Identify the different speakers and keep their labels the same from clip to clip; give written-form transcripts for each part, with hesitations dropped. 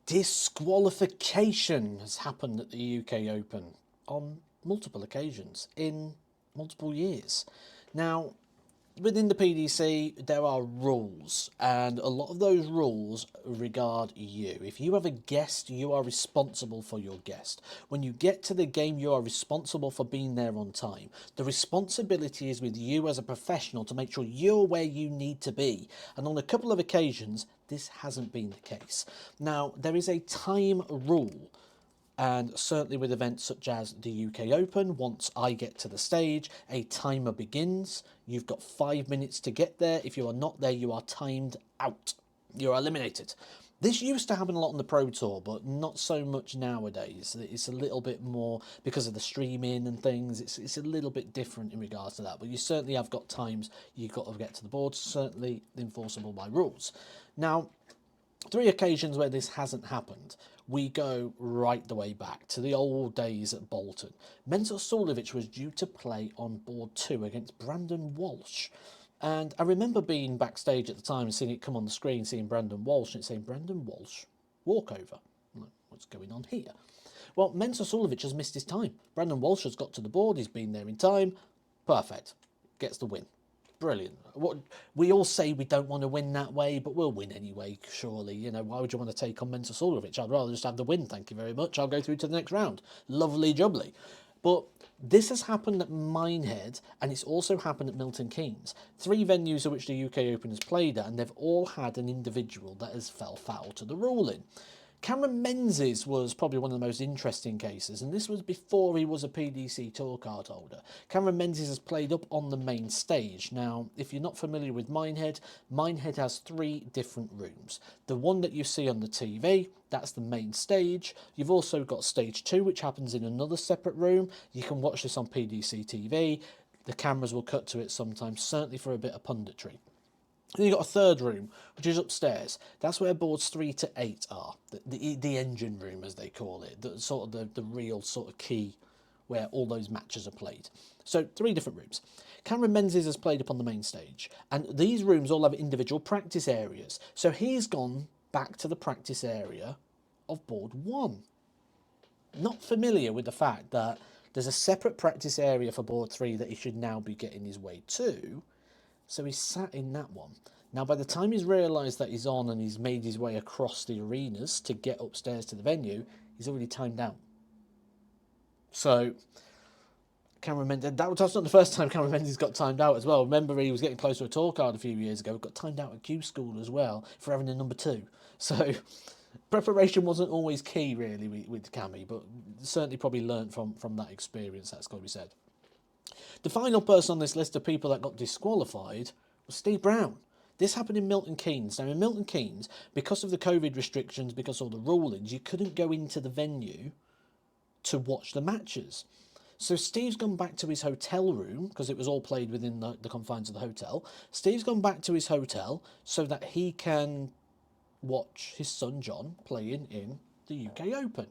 Speaker 1: Disqualification has happened at the UK Open on multiple occasions in multiple years. Now, within the PDC, there are rules, and a lot of those rules regard you. If you have a guest, you are responsible for your guest. When you get to the game, you are responsible for being there on time. The responsibility is with you as a professional to make sure you're where you need to be. And on a couple of occasions, this hasn't been the case. Now, there is a time rule. And certainly with events such as the UK Open, once I get to the stage, a timer begins. You've got 5 minutes to get there. If you are not there, you are timed out. You're eliminated. This used to happen a lot on the Pro Tour, but not so much nowadays. It's a little bit more, because of the streaming and things, it's a little bit different in regards to that. But you certainly have got times you've got to get to the board, certainly enforceable by rules. Now, 3 occasions where this hasn't happened, we go right the way back to the old days at Bolton. Mensur Suljovic was due to play on board 2 against Brandon Walsh. And I remember being backstage at the time and seeing it come on the screen, seeing Brandon Walsh, and it saying, Brandon Walsh, walkover. I'm like, what's going on here? Well, Mensur Suljovic has missed his time. Brandon Walsh has got to the board, he's been there in time. Perfect. Gets the win. Brilliant. What we all say we don't want to win that way, but we'll win anyway, surely. You know, why would you want to take on Mensur Suljovic? I'd rather just have the win, thank you very much. I'll go through to the next round. Lovely jubbly. But this has happened at Minehead, and it's also happened at Milton Keynes. 3 venues at which the UK Open has played at, and they've all had an individual that has fell foul to the ruling. Cameron Menzies was probably one of the most interesting cases, and this was before he was a PDC tour card holder. Cameron Menzies has played up on the main stage. Now, if you're not familiar with Minehead, Minehead has 3 different rooms. The one that you see on the TV, that's the main stage. You've also got stage 2, which happens in another separate room. You can watch this on PDC TV. The cameras will cut to it sometimes, certainly for a bit of punditry. Then you've got a 3rd room, which is upstairs. That's where boards 3 to 8 are. The engine room, as they call it. The real sort of key where all those matches are played. So 3 different rooms. Cameron Menzies has played up on the main stage. And these rooms all have individual practice areas. So he's gone back to the practice area of board 1. Not familiar with the fact that there's a separate practice area for board 3 that he should now be getting his way to. So he's sat in that one. Now, by the time he's realised that he's on and he's made his way across the arenas to get upstairs to the venue, he's already timed out. So, Cameron Menzies, that's not the first time Cameron Menzies got timed out as well. Remember, he was getting close to a tour card a few years ago. Got timed out at Q School as well for having a number 2. So, preparation wasn't always key, really, with Cammy, but certainly probably learnt from that experience, that's got to be said. The final person on this list of people that got disqualified was Steve Brown. This happened in Milton Keynes. Now, in Milton Keynes, because of the COVID restrictions, because of all the rulings, you couldn't go into the venue to watch the matches. So Steve's gone back to his hotel room, because it was all played within the confines of the hotel. Steve's gone back to his hotel so that he can watch his son John playing in the UK Open.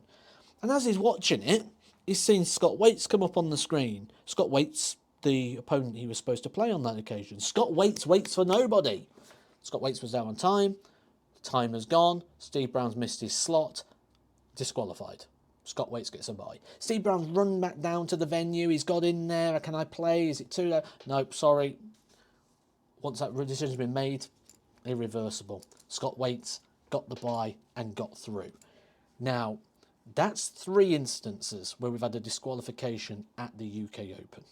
Speaker 1: And as he's watching it, he's seen Scott Waits come up on the screen. Scott Waits, the opponent he was supposed to play on that occasion. Scott Waits waits for nobody. Scott Waits was there on time. The time has gone. Steve Brown's missed his slot. Disqualified. Scott Waits gets a bye. Steve Brown's run back down to the venue. He's got in there. Can I play? Is it too late? Nope, sorry. Once that decision's been made, irreversible. Scott Waits got the bye and got through. Now, that's 3 instances where we've had a disqualification at the UK Open.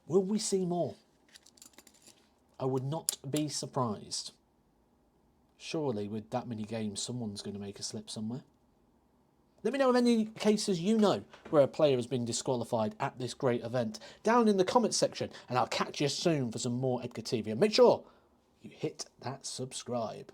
Speaker 1: Will we see more? I would not be surprised. Surely, with that many games, someone's going to make a slip somewhere. Let me know of any cases you know where a player has been disqualified at this great event down in the comments section, and I'll catch you soon for some more Edgar TV. And make sure you hit that subscribe.